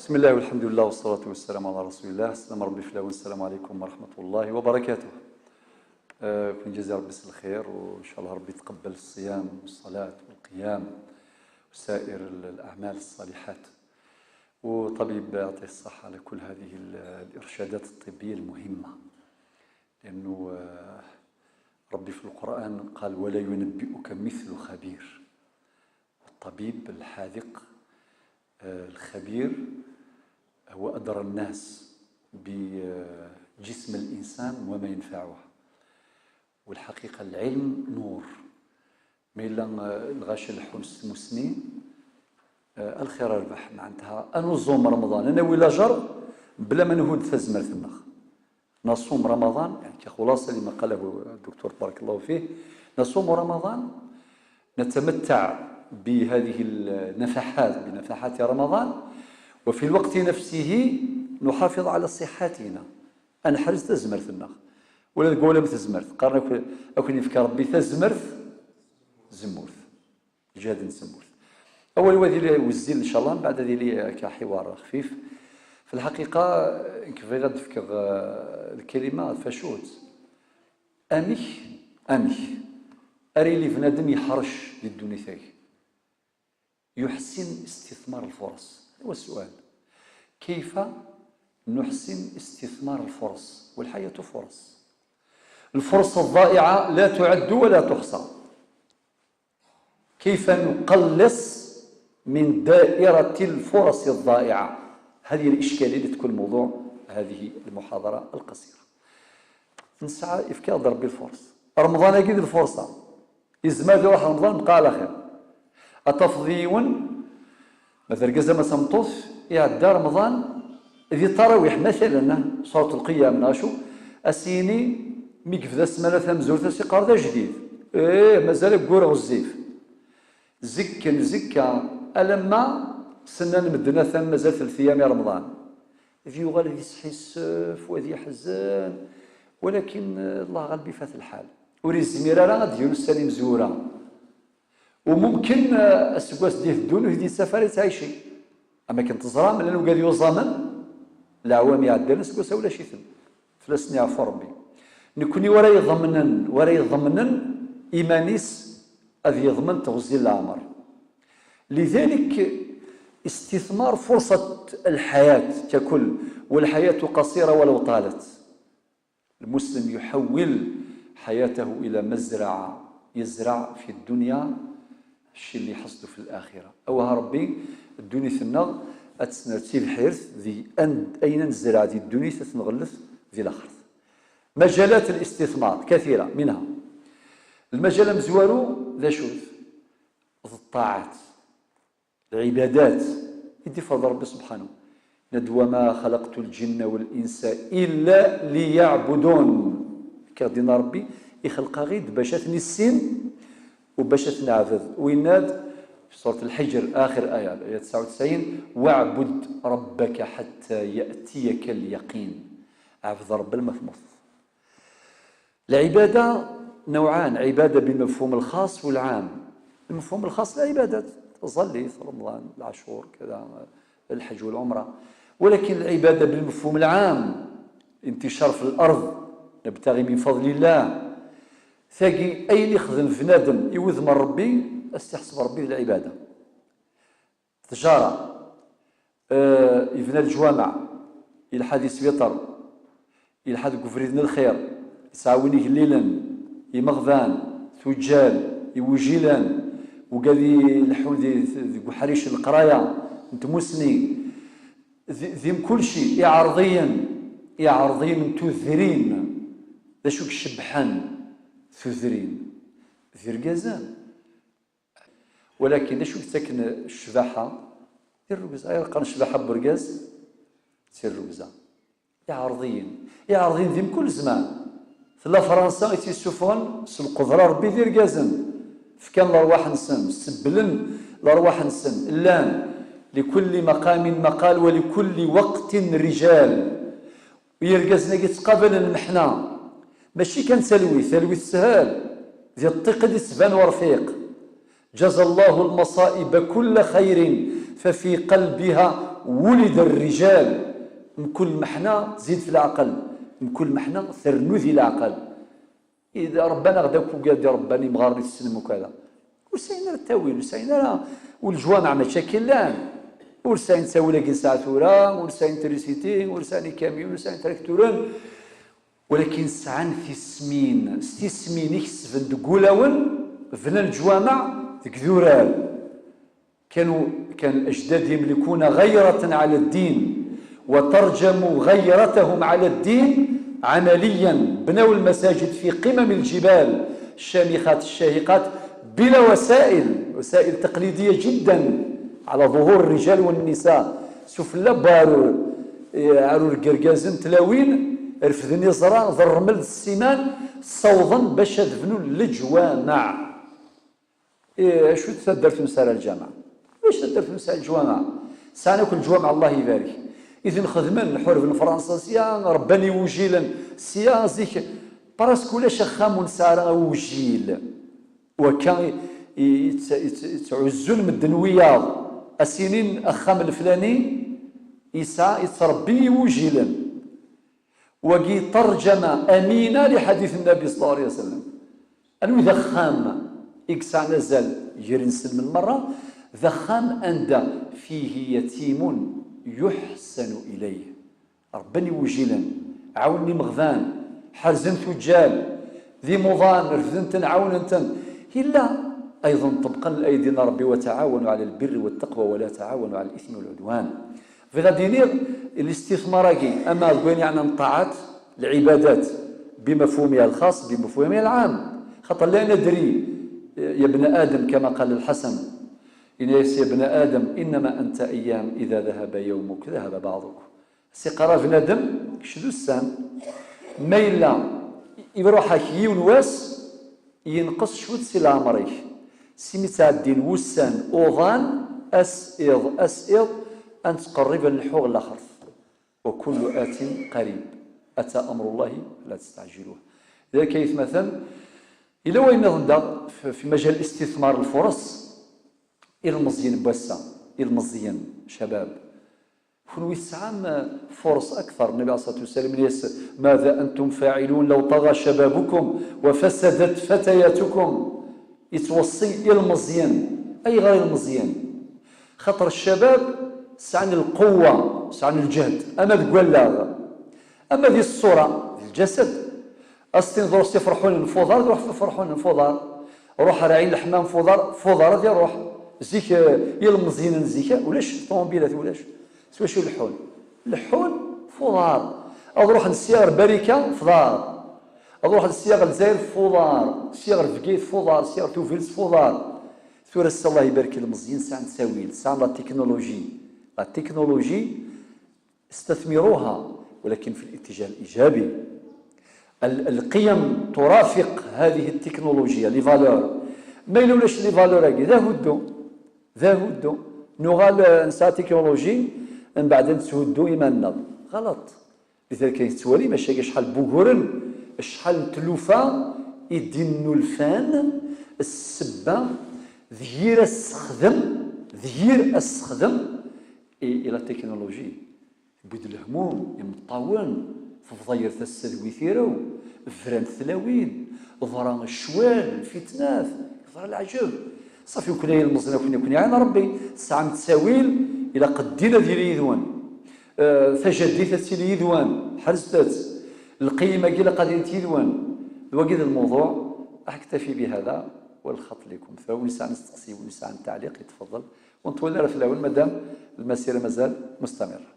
بسم الله والحمد لله والصلاة والسلام على رسول الله. السلام ربي في الله والسلام عليكم ورحمة الله وبركاته. كن جزي ربي الخير، وإن شاء الله ربي يتقبل الصيام والصلاة والقيام وسائر الأعمال الصالحات. وطبيب يعطيه الصحة على كل هذه الإرشادات الطبية المهمة، لأنه ربي في القرآن قال: ولا ينبئك مثل خبير. الطبيب الحاذق الخبير هو أدرى الناس بجسم الإنسان وما ينفعه. والحقيقة العلم نور، ما إلا الغاش الحنس مسنين الخير ربح. معناتها أنوزوم رمضان أنا ولا جر بلا ما نهود فزمر ثمخ نصوم رمضان، يعني كخلاصة لما قاله الدكتور بارك الله فيه. نصوم رمضان نتمتع بهذه النفحات، بنفحات رمضان، وفي الوقت نفسه نحافظ على صحتنا. أنا حرزت تزمرت النخ ولا تقول لم تزمرت قارن أكون يفكر ربي تزمرت زمورث جهاد زمورث. أول وذي وزيل إن شاء الله، بعد ذي كحوار خفيف. في الحقيقة كيف غاد تفكر الكلمة فاشوت أميح أري لي بنادم يحرش للدنيا ثاي يحسن استثمار الفرص. هو السؤال: كيف نحسن استثمار الفرص؟ والحياة فرص. الفرصة الضائعة لا تعد ولا تحصى. كيف نقلص من دائرة الفرص الضائعة؟ هذه الإشكالية اللي تكون موضوع هذه المحاضرة القصيرة. نسعى إفكار ضرب الفرص. رمضان أكيد الفرصة إزماد واحد رمضان بقى على خير. أتفضيون مثل كذا ما سمطوف يعدى رمضان ذي تراويح مثلا صوت القيام ناشو أسيني ميكف ذا السمانة ثم تسي قار ذا جديد مازال قور غزيف زكا ألما سنان مدنا ثم مازال 3 أيام يا رمضان ذي يغال ذي سحيسف وذي حزان، ولكن الله غالبي فات الحال وري الزميرة لا غادي يونس سالي مزورة، وممكن السكواس ديه الدون وهدي السفر تعيشي. أما كنت زرام لأنه قال يوزامن العوام يعدل السكواس ولا شي ثم فلسني عفو ربي نكوني ورا يضمنن إيمانيس أذ يضمن تغزي العمر. لذلك استثمار فرصة الحياة ككل، والحياة قصيرة ولو طالت. المسلم يحول حياته إلى مزرعة يزرع في الدنيا الشيء اللي يحصده في الآخرة. أوها ربي الدنيا ثنا أتسنرتي الحرث ذي أين نزرع ذي الدنيا تتنغلث ذي الآخر. مجالات الاستثمار كثيرة، منها المجال مزوارو ذا شوف الطاعات العبادات. يدي فضل ربي سبحانه: ندوى ما خلقت الجن والإنس إلا ليعبدون. كدينا ربي يخلق غيد باش تنسين وباش تنعبد. ويناد في سورة الحجر آخر آية 99: واعبد ربك حتى يأتيك اليقين. عبد رب المفموث. العبادة نوعان: عبادة بالمفهوم الخاص والعام. المفهوم الخاص العبادات تصلي في رمضان العاشور كذا الحج والعمرة، ولكن العبادة بالمفهوم العام انتشار في الأرض نبتغي من فضل الله. ثاقي أين يخدم بنادم يوذم ربي استحسب ربي بالعبادة. تجارة يبنى الجوامع يلحد يسبيطر يلحد كفريدنا الخير يسعاونيه ليلا يمغذان ثجال يوجيلان وقال الحول ذي حريش القراية نتمسني ذيم كل شيء يعرضين تذرين ذا شوك شبحان ثذرين ذرقازان. ولكن ذا شوك تكن الشباحة دير الرقزة يلقى الشباحة برقاز تسير الرقزة يعرضين ذيم كل زمان. في فرنسا يتيسوفون القدرة ربي ذي رقازن فكان الأرواح نسن سبلن الأرواح نسن اللان لكل مقام مقال ولكل وقت رجال. ويرقزنا يتقابل المحنة ماشي كان ثلوي السهال ذي الطيق دي سبان ورفيق. جزى الله المصائب كل خير ففي قلبها ولد الرجال. من كل محنة زيد في العقل، من كل محنة ثرنو ذي العقل. إذا ربنا غداك وقال رباني مغارني تسلم وكذا وساين التاويل وساين والجوامع مشاكل لان ورساين تساوي لك ساعة ثورة ورساين تريسيتي ورساين كاميون ورساين تراكتورون، ولكن سعان ثسمين يكسفن دقولاون فنا الجوامع تكذورال. كان الأجداد يملكون غيرة على الدين وترجموا غيرتهم على الدين عمليا. بنوا المساجد في قمم الجبال الشامخات الشاهقات بلا وسائل تقليدية جدا على ظهور الرجال والنساء. سفلا بارو عرو القرقازن تلاوين رفذني زرا ذا الرمل السيمان صوضا باش دفنوا الجوامع. شو تدر في مسار الجامع؟ واش تدر في مسار الجوامع؟ سانا كل جوامع الله يبارك. إذن خدمن الحرف الفرنسا سيا رباني وجيلا سيا زيك براسكو لا شخام ونسارا وجيل وكان يتعزون من الدنوياض السنين أخام الفلاني يسعى يتربي وجيلا وقي ترجمة أمينة لحديث النبي صلى الله عليه وسلم أنه ذا خام إكسع نزل يرنسل من مرة ذا خام أندى فيه يتيم يحسن إليه. ربني وجيلا عاوني مغذان حرزن ثجال ذي مضان رفذنتن عاوننتن إلا أيضا طبقا لأيدينا ربي وتعاونوا على البر والتقوى ولا تعاونوا على الإثم والعدوان. في غادي الاستثمار أما الغوين يعني الطاعات العبادات بمفهومها الخاص بمفهومها العام. خاطر لا ندري يا ابن آدم كما قال الحسن إنيس يا ابن آدم إنما أنت أيام إذا ذهب يومك ذهب بعضك. سيقرا بنادم كشدو السام ما إلا يروح يون واس ينقص شوت سي العمري سميتها الدين وسان أوضان أسئض أن تقرب الحوغ الآخر وكل آت قريب أتى أمر الله لا تستعجلوه. إذا كيف مثلا إلا وين نظن في مجال الاستثمار الفرص إلى المزيان بوسا إلى المزيان شباب كونوا يسعى فرص أكثر. النبي عليه الصلاة والسلام ماذا أنتم فاعلون لو طغى شبابكم وفسدت فتياتكم. يتوصي إلى المزيان أي غير المزيان. خطر الشباب سعن القوة سعن الجهد أما تقول لا أما ذي الصورة الجسد أستنظر يفرحون الفضار روح فرحون الفضار روح راعي الحمام فضار ذي روح زيك يلمزين زيك ولاش طوموبيلات ولاش سوا شو اللحون فضار أروح للسياغ بريكة فضار أروح للسياغ الجزائر فضار سياغ فقيت فضار سياغ توفيلس فضار ثورة الله يبارك المزيان ساعة تساويل ساعة لا تكنولوجي استثمروها ولكن في الاتجاه الإيجابي. القيم ترافق هذه التكنولوجيا لي فالور ما يلولاش لي فالور ذا هدو نغال نسا تكنولوجي من بعد نتهدو إيماننا غلط. لذلك يتوالي ماشي شحال بوغورن شحال تلوفا يدينو الفان السبة ذير السخدم إلى التكنولوجي بود الهموم يمطاون فضير السلوي ثيرو فران ثلاوين ظران الشوال الفتنات ظهر العجب صافي وكنا المصنع وكنا يعني ربي ساعة تساويل إلى قدينا ديال يذوان فجديثة يذوان حرزتات القيمة كيلا قضية يذوان الوقت الموضوع أكتفي بهذا والخط لكم فونساء نستقصي ونساء التعليق يتفضل ونطول في الأول مادام المسيرة مازال مستمرة.